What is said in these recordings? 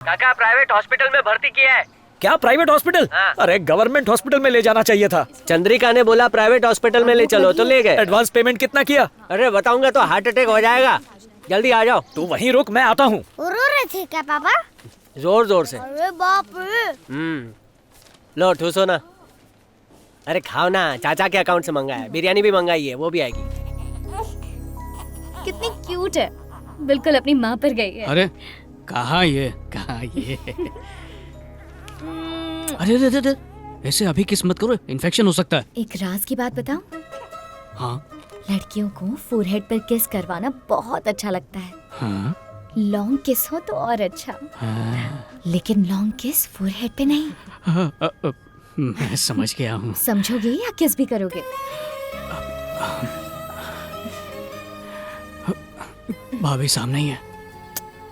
काका private hospital में भर्ती किया है। क्या प्राइवेट हॉस्पिटल? हाँ। अरे गवर्नमेंट हॉस्पिटल में ले जाना चाहिए था। चंद्रिका ने बोला प्राइवेट हॉस्पिटल में ले चलो तो ले गए। एडवांस पेमेंट कितना किया? अरे बताऊंगा तो हार्ट अटैक हो जाएगा। जल्दी आ जाओ। तू वहीं रुक, मैं आता हूँ। रो रहे थे क्या पापा? जोर जोर से। अरे बाप रे। लो ठूसो ना। अरे खाओ ना, चाचा के अकाउंट से मंगाया है। बिरयानी भी मंगाई है, वो भी आएगी। कितनी क्यूट है, बिल्कुल अपनी माँ पर गई है। अरे कहाँ ये अरे अरे अरे ऐसे अभी किस मत करो, इन्फेक्शन हो सकता है। एक राज की बात बताऊं? हाँ लड़कियों को फोरहेड पर किस करवाना बहुत अच्छा लगता है। हाँ लॉन्ग किस हो तो और अच्छा, लेकिन लॉन्ग किस फोरहेड पे नहीं। मैं समझ गया हूँ। समझोगे या किस भी करोगे? भाभी सामने ही है।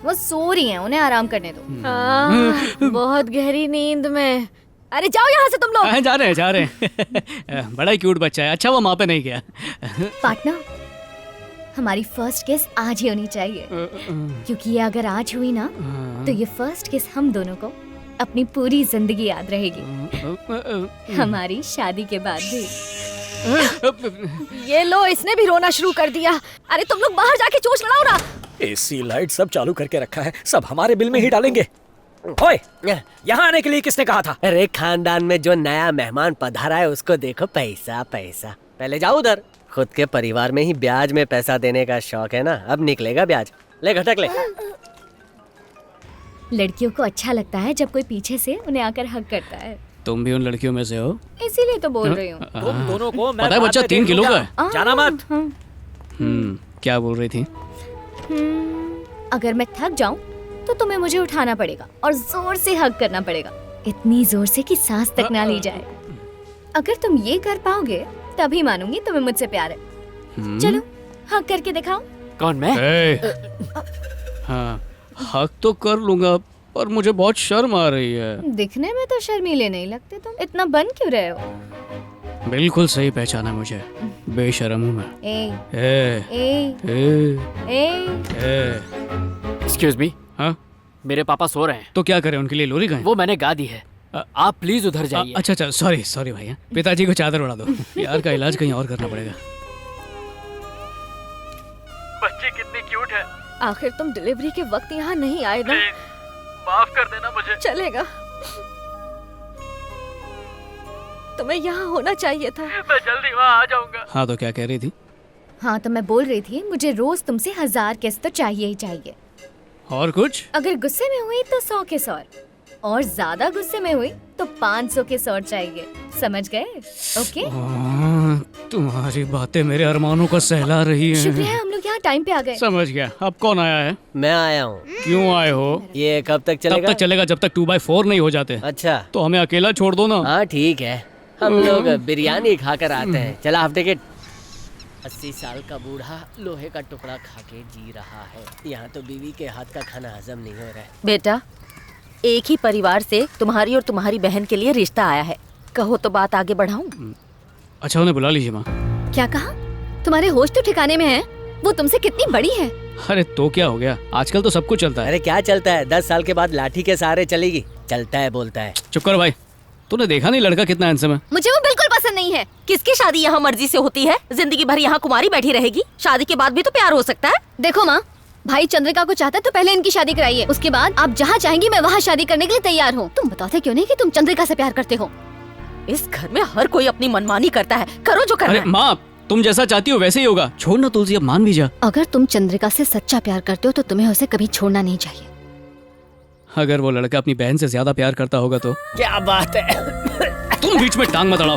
वो सो रही हैं, उन्हें आराम करने दो। बहुत गहरी नींद में। अरे जाओ यहाँ से तुम लोग। जा रहे हैं बड़ा ही क्यूट बच्चा है। अच्छा वो माँ पे नहीं गया। पार्टनर, हमारी फर्स्ट किस आज ही होनी चाहिए, क्योंकि ये अगर आज हुई ना तो ये फर्स्ट किस हम दोनों को अपनी पूरी जिंदगी याद रहेगी, हमारी शादी के बाद भी। ये लो, इसने भी रोना शुरू कर दिया। अरे तुम लोग बाहर जाके चोंच लड़ाओ ना। एसी लाइट सब चालू करके रखा है, सब हमारे बिल में ही डालेंगे। ओए, यहाँ आने के लिए किसने कहा था? अरे खानदान में जो नया मेहमान पधारा है उसको देखो, पैसा पैसा। पहले जाओ उधर। खुद के परिवार में ही ब्याज में पैसा देने का शौक है ना, अब निकलेगा ब्याज। ले घटक ले। लड़कियों को अच्छा लगता है जब कोई पीछे से उन्हें आकर हक करता है। तुम भी उन लड़कियों में से हो? इसीलिए तो बोल रही हूँ। तुम दोनों को मैं पता है बाद बच्चा में 3 देख किलो का लूंगा। है। जाना मत। क्या बोल रही थी? अगर मैं थक जाऊं तो तुम्हें मुझे उठाना पड़ेगा और जोर से हग करना पड़ेगा, इतनी जोर से कि सांस तक ना ली जाए। अगर तुम ये कर पाओगे तभी मानूंगी तुम्हें मुझसे प्यार है। चलो हग करके दिखाओ। कौन मैं? हाँ हक तो कर लूंगा, पर मुझे बहुत शर्म आ रही है। दिखने में तो शर्मीले नहीं लगते तुम, इतना बन क्यों रहे हो? बिल्कुल सही पहचाना मुझे, बेशर्म हूँ मैं। ए एक्सक्यूज मी, हाँ मेरे पापा सो रहे हैं। तो क्या करें, उनके लिए लोरी गाएं? वो मैंने गा दी है, आप प्लीज उधर जाइए। अच्छा सॉरी भाई। पिताजी को चादर उड़ा दो। यार का इलाज कहीं और करना पड़ेगा। बच्ची कितनी क्यूट है। आखिर तुम डिलीवरी के वक्त यहाँ नहीं आए ना? माफ कर देना मुझे। चलेगा, तुम्हें यहाँ होना चाहिए था। मैं जल्दी वहाँ आ जाऊंगा। हाँ तो क्या कह रही थी? हाँ तो मैं बोल रही थी मुझे रोज तुमसे 1000 किस तो चाहिए ही चाहिए। और कुछ? अगर गुस्से में हुई तो 100 किस और ज्यादा गुस्से में हुई तो 500 किस और चाहिए। समझ गए? ओके। तुम्हारी बातें मेरे अरमानों को सहला रही हैं। शुक्रिया है हम लोग यहाँ टाइम पे आ गए। समझ गया। अब कौन आया है? मैं आया हूँ। क्यों आए हो? ये कब तक तब चलेगा? तक चलेगा जब तक 2x4 नहीं हो जाते। अच्छा तो हमें अकेला छोड़ दो ना। हाँ ठीक है, हम लोग बिरयानी खाकर आते हैं। चला हाफ टिकट। 80 साल का बूढ़ा लोहे का टुकड़ा खा के जी रहा है। यहाँ तो बीवी के हाथ का खाना हजम नहीं हो रहा है। बेटा, एक ही परिवार से तुम्हारी और तुम्हारी बहन के लिए रिश्ता आया है, कहो तो बात आगे बढ़ाऊं? अच्छा उन्हें बुला लीजिए माँ। क्या कहा? तुम्हारे होश तो ठिकाने में है? वो तुमसे कितनी बड़ी है? अरे तो क्या हो गया, आजकल तो सब कुछ चलता है। अरे क्या चलता है, 10 साल के बाद लाठी के सहारे चलेगी। चलता है बोलता है। चुप कर भाई, तूने देखा नहीं लड़का कितना हैंडसम है? मुझे वो बिल्कुल पसंद नहीं है। किसकी शादी यहाँ मर्जी से होती है? जिंदगी भर यहाँ कुमारी बैठी रहेगी? शादी के बाद भी तो प्यार हो सकता है। देखो माँ, भाई चंद्रिका को चाहता है तो पहले इनकी शादी कराइए, उसके बाद आप जहाँ चाहेंगी मैं वहाँ शादी करने के लिए तैयार हूँ। तुम बताते क्यों नहीं कि तुम चंद्रिका से प्यार करते हो? इस घर में हर कोई अपनी मनमानी करता है, करो जो करना अरे है। माँ, तुम जैसा चाहती हो वैसे ही होगा। छोड़ ना तुलसी, अब मान भी जा। अगर तुम चंद्रिका से सच्चा प्यार करते हो तो तुम्हें उसे कभी छोड़ना नहीं चाहिए। अगर वो लड़का अपनी बहन से ज्यादा प्यार करता होगा तो? क्या बात है। तुम बीच में टांग मत अड़ाओ।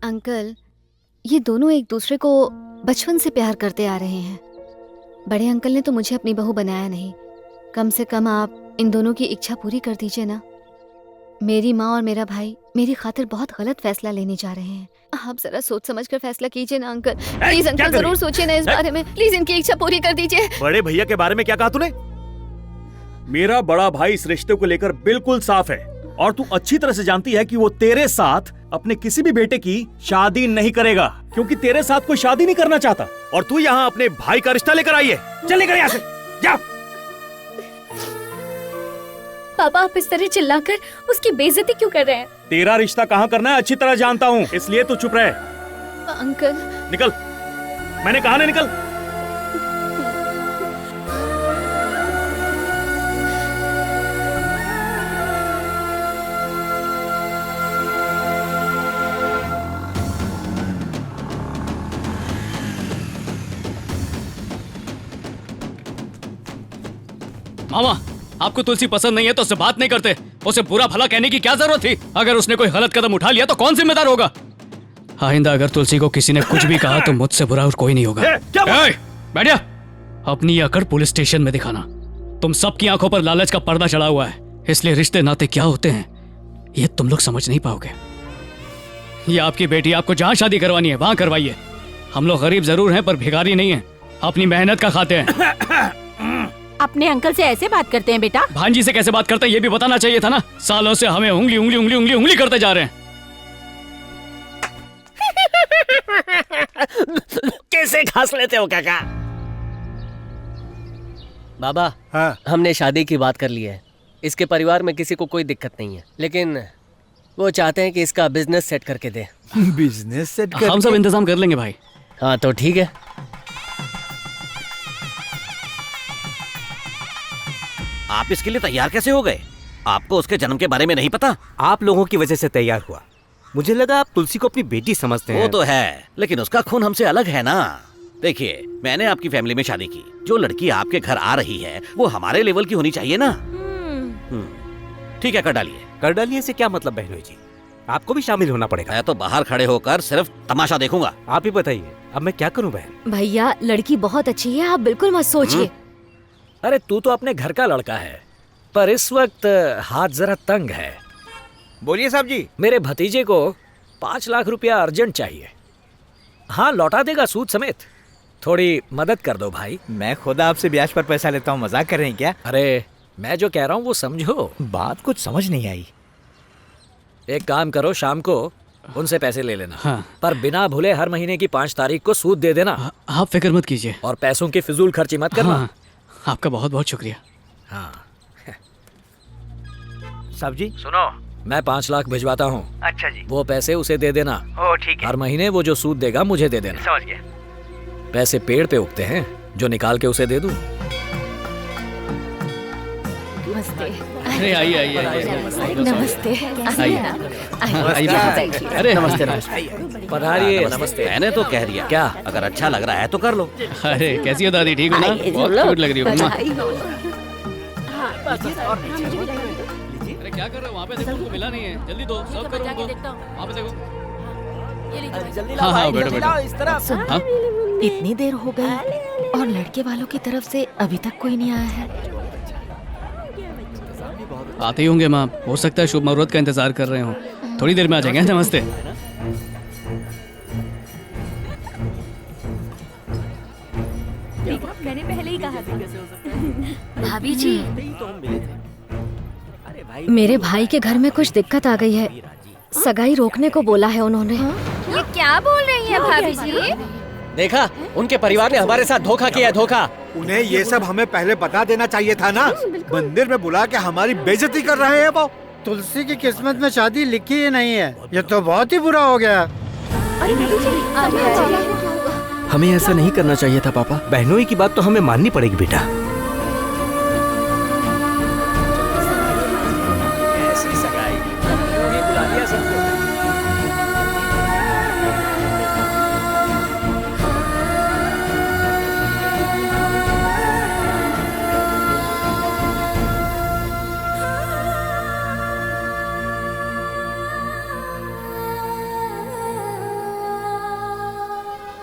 अंकल, ये दोनों एक दूसरे को बचपन से प्यार करते आ रहे हैं। बड़े अंकल ने तो मुझे अपनी बहू बनाया नहीं, कम से कम आप इन दोनों की इच्छा पूरी कर दीजिए ना। मेरी माँ और मेरा भाई मेरी खातिर बहुत गलत फैसला लेने जा रहे हैं। आप जरा सोच समझ कर फैसला कीजिए ना अंकल। प्लीज अंकल, जरूर सोचिए ना इस बारे में। प्लीज इनकी इच्छा पूरी कर दीजिए। बड़े भैया के बारे में क्या कहा तूने? मेरा बड़ा भाई इस रिश्ते को लेकर बिल्कुल साफ है। और तू अच्छी तरह से जानती है कि वो तेरे साथ अपने किसी भी बेटे की शादी नहीं करेगा, क्योंकि तेरे साथ कोई शादी नहीं करना चाहता। और तू यहाँ अपने भाई का रिश्ता लेकर आई है। चल निकल यहाँ से, जा। पापा आप इस तरह चिल्लाकर उसकी बेइज्जती क्यों कर रहे हैं? तेरा रिश्ता कहाँ करना है अच्छी तरह जानता हूँ, इसलिए तू चुप रहे। अंकल निकल, मैंने कहा ना निकल। मामा, आपको तुलसी पसंद नहीं है तो उससे बात नहीं करते। उसे बुरा भला कहने की क्या जरूरत थी? अगर उसने कोई गलत कदम उठा लिया तो कौन जिम्मेदार होगा? आइंदा अगर तुलसी को किसी ने कुछ भी कहा तो मुझसे बुरा और कोई नहीं होगा। बैठ जा। अपनी अकड़ पुलिस स्टेशन में दिखाना। तुम सबकी आंखों पर लालच का पर्दा चढ़ा हुआ है, इसलिए रिश्ते नाते क्या होते हैं ये तुम लोग समझ नहीं पाओगे। ये आपकी बेटी, आपको जहां शादी करवानी है वहां करवाइए। हम लोग गरीब जरूर हैं पर भिखारी नहीं है, अपनी मेहनत का खाते हैं। अपने अंकल से ऐसे बात करते हैं बेटा? भांजी से कैसे बात करते हैं ये भी बताना चाहिए था ना। सालों से हमें उंगली उंगली उंगली उंगली उंगली करते जा रहे हैं। कैसे घास लेते हो काका? बाबा, हाँ। हमने शादी की बात कर ली है। इसके परिवार में किसी को कोई दिक्कत नहीं है, लेकिन वो चाहते हैं कि इसका बिजनेस सेट करके दे। बिजनेस सेट कर? हम सब इंतजाम कर लेंगे भाई। हाँ तो ठीक है। आप इसके लिए तैयार कैसे हो गए? आपको उसके जन्म के बारे में नहीं पता? आप लोगों की वजह से तैयार हुआ। मुझे लगा आप तुलसी को अपनी बेटी समझते हैं। वो तो है, लेकिन उसका खून हमसे अलग है ना। देखिए, मैंने आपकी फैमिली में शादी की। जो लड़की आपके घर आ रही है वो हमारे लेवल की होनी चाहिए ना। ठीक है, कर डालिए। कर डालिए से क्या मतलब बहनोई जी? आपको भी शामिल होना पड़ेगा। मैं तो बाहर खड़े होकर सिर्फ तमाशा देखूंगा। आप ही बताइए, अब मैं क्या करूं बहन? भैया लड़की बहुत अच्छी है, आप बिल्कुल मत सोचिए। अरे तू तो अपने घर का लड़का है, पर इस वक्त हाथ जरा तंग है। बोलिए साहब जी। मेरे भतीजे को 5 लाख रुपया अर्जेंट चाहिए। हाँ, लौटा देगा सूद समेत। थोड़ी मदद कर दो भाई। मैं खुद आपसे ब्याज पर पैसा लेता हूँ, मजाक कर रहे हैं क्या? अरे मैं जो कह रहा हूँ वो समझो। बात कुछ समझ नहीं आई। एक काम करो, शाम को उनसे पैसे ले लेना। हाँ। पर बिना भूले हर महीने की 5 तारीख को सूद दे देना। आप फिक्र मत कीजिए। और पैसों की फिजूल खर्ची मत करना। हाँ, आपका बहुत बहुत शुक्रिया। हाँ। साहब जी सुनो, मैं 5 लाख भिजवाता हूँ। अच्छा जी। वो पैसे उसे दे देना। ओ ठीक है, हर महीने वो जो सूद देगा मुझे दे देना। समझ गया। पैसे पेड़ पे उगते हैं, जो निकाल के उसे दे दूं। नमस्ते। अरे आइए आइए नमस्ते। अरे नमस्ते। पधारिए। नमस्ते। मैंने तो कह दिया, क्या? अगर अच्छा लग रहा है तो कर लो। अरे कैसी हो दादी, ठीक हो ना? बहुत क्यूट लग रही हो। अरे क्या कर रहे हो वहाँ पे? देखो उनको मिला नहीं है, जल्दी दो, सर्व करो उनको। वहाँ पे देखो। हाँ हाँ, बैठो बैठो। हाँ? इतनी देर हो गई और लड़के वालों की तरफ से अभी तक कोई नहीं आया है। आते ही होंगे माँ, हो सकता है शुभ मुहूर्त का इंतजार कर रहे हो। थोड़ी देर में आ जाएंगे। नमस्ते। मैंने पहले ही कहा था। भाभी जी, मेरे भाई के घर में कुछ दिक्कत आ गई है। सगाई रोकने को बोला है उन्होंने। ये क्या बोल रही है भाभी जी? देखा, उनके परिवार ने हमारे साथ धोखा किया। धोखा। उन्हें ये सब हमें पहले बता देना चाहिए था ना। मंदिर में बुला के हमारी बेइज्जती कर रहे हैं वो। तुलसी की किस्मत में शादी लिखी ही नहीं है। ये तो बहुत ही बुरा हो गया। हमें ऐसा नहीं करना चाहिए था पापा। बहनोई की बात तो हमें माननी पड़ेगी बेटा। ऐसी सगाई उन्हें बुला दिया सबको।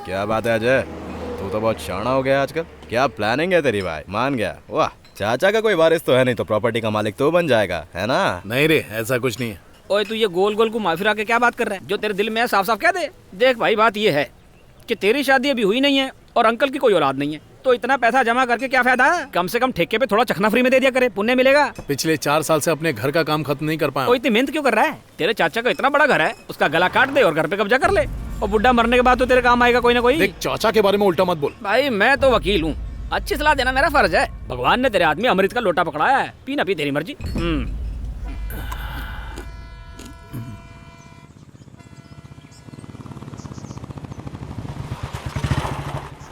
क्या बात है अजय, तू तो बहुत शाना हो गया आजकल। क्या प्लानिंग है तेरी भाई? मान गया। वाह, चाचा का कोई वारिस तो है नहीं, तो प्रॉपर्टी का मालिक तो बन जाएगा, है ना? नहीं रे, ऐसा कुछ नहीं है। ओए तू ये गोल गोल घुमा फिरा के क्या बात कर रहा है? जो तेरे दिल में है साफ साफ कह दे। देख भाई, बात ये है कि तेरी शादी अभी हुई नहीं है और अंकल की कोई औलाद नहीं है। तो इतना पैसा जमा करके क्या फायदा? कम से कम ठेके पे थोड़ा चखना फ्री में दे दिया करे, पुण्य मिलेगा। पिछले 4 साल से अपने घर का काम खत्म नहीं कर पाया। वो इतनी मेहनत क्यों कर रहा है? तेरे चाचा का इतना बड़ा घर है, उसका गला काट दे और घर पे कब्जा कर ले, और बुढ़ा मरने के बाद तो तेरे काम आएगा कोई ना कोई। देख, चाचा के बारे में उल्टा मत बोल। भाई मैं तो वकील हूँ, अच्छी सलाह देना मेरा फर्ज है। भगवान ने तेरे आदमी अमृत का लोटा पकड़ाया है, पी ना पी तेरी मर्जी।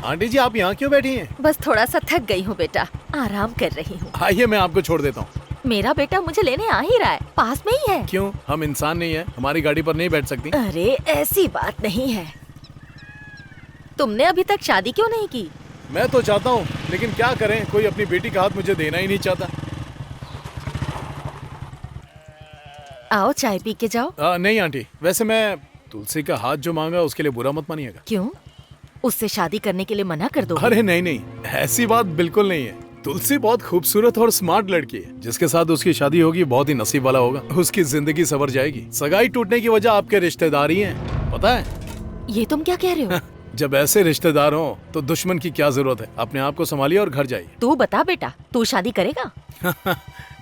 आंटी जी, आप यहाँ क्यों बैठी हैं? बस थोड़ा सा थक गई हूँ बेटा, आराम कर रही हूँ। आइए, मैं आपको छोड़ देता हूँ। मेरा बेटा मुझे लेने आ ही रहा है, पास में ही है। क्यों, हम इंसान नहीं है? हमारी गाड़ी पर नहीं बैठ सकती? अरे ऐसी बात नहीं है। तुमने अभी तक शादी क्यों नहीं की? मैं तो चाहता हूँ, लेकिन क्या करें, कोई अपनी बेटी का हाथ मुझे देना ही नहीं चाहता। आओ चाय पी के जाओ। नहीं आंटी, वैसे मैं तुलसी का हाथ जो मांगा उसके लिए बुरा मत मानिएगा। क्यों, उससे शादी करने के लिए मना कर दो? अरे नहीं नहीं, ऐसी बात बिल्कुल नहीं है। तुलसी बहुत खूबसूरत और स्मार्ट लड़की है, जिसके साथ उसकी शादी होगी बहुत ही नसीब वाला होगा। उसकी जिंदगी संवर जाएगी। सगाई टूटने की वजह आपके रिश्तेदार ही हैं, पता है? ये तुम क्या कह रहे हो? जब ऐसे रिश्तेदार हो तो दुश्मन की क्या जरूरत है। अपने आप को संभालिए और घर जाइए। तू बता बेटा, तू शादी करेगा?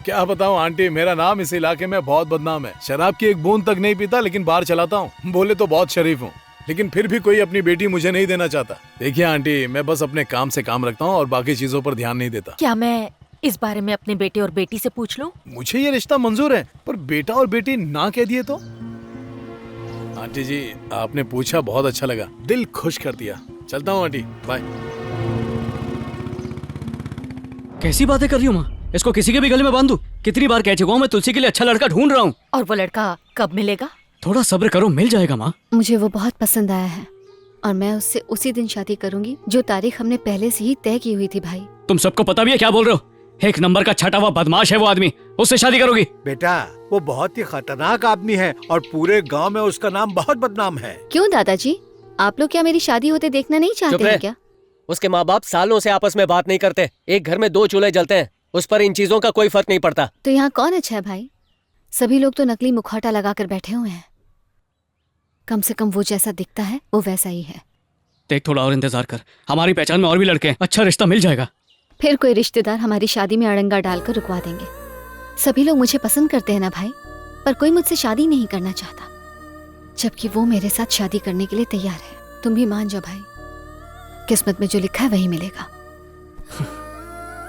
क्या बताऊं आंटी, मेरा नाम इस इलाके में बहुत बदनाम है। शराब की एक बूंद तक नहीं पीता, लेकिन बार चलाता हूँ। बोले तो बहुत शरीफ हूँ, लेकिन फिर भी कोई अपनी बेटी मुझे नहीं देना चाहता। देखिए आंटी, मैं बस अपने काम से काम रखता हूँ और बाकी चीजों पर ध्यान नहीं देता। क्या मैं इस बारे में अपने बेटे और बेटी से पूछ लूं? मुझे ये रिश्ता मंजूर है, पर बेटा और बेटी ना कह दिए तो? आंटी जी, आपने पूछा, बहुत अच्छा लगा, दिल खुश कर दिया। चलता हूँ आंटी, बाय। कैसी बातें कर रही हूँ माँ? इसको किसी के भी गले में बांध दूं? कितनी बार कह चुका हूँ, मैं तुलसी के लिए अच्छा लड़का ढूंढ रहा हूँ। और वो लड़का कब मिलेगा? थोड़ा सब्र करो, मिल जाएगा माँ। मुझे वो बहुत पसंद आया है और मैं उससे उसी दिन शादी करूंगी जो तारीख हमने पहले से ही तय की हुई थी। भाई, तुम सबको पता भी है क्या बोल रहे हो? एक नंबर का छटा हुआ बदमाश है वो आदमी, उससे शादी करोगी? बेटा, वो बहुत ही खतरनाक आदमी है और पूरे गांव में उसका नाम बहुत बदनाम है। क्यों दादाजी, आप लोग क्या मेरी शादी होते देखना नहीं चाहते हैं क्या? उसके माँ बाप सालों से आपस में बात नहीं करते, एक घर में 2 चूल्हे जलते हैं, उस पर इन चीजों का कोई फर्क नहीं पड़ता। तो यहाँ कौन अच्छा है भाई? सभी लोग तो नकली मुखौटा लगाकर बैठे हुए हैं। कम से कम वो जैसा दिखता है वो वैसा ही है। देख, थोड़ा और इंतजार कर, हमारी पहचान में और भी लड़के हैं, अच्छा रिश्ता मिल जाएगा। फिर कोई रिश्तेदार हमारी शादी में अड़ंगा डालकर रुकवा देंगे। सभी लोग मुझे पसंद करते हैं ना भाई, पर कोई मुझसे शादी नहीं करना चाहता, जबकि वो मेरे साथ शादी करने के लिए तैयार है। तुम भी मान जाओ भाई, किस्मत में जो लिखा है वही मिलेगा।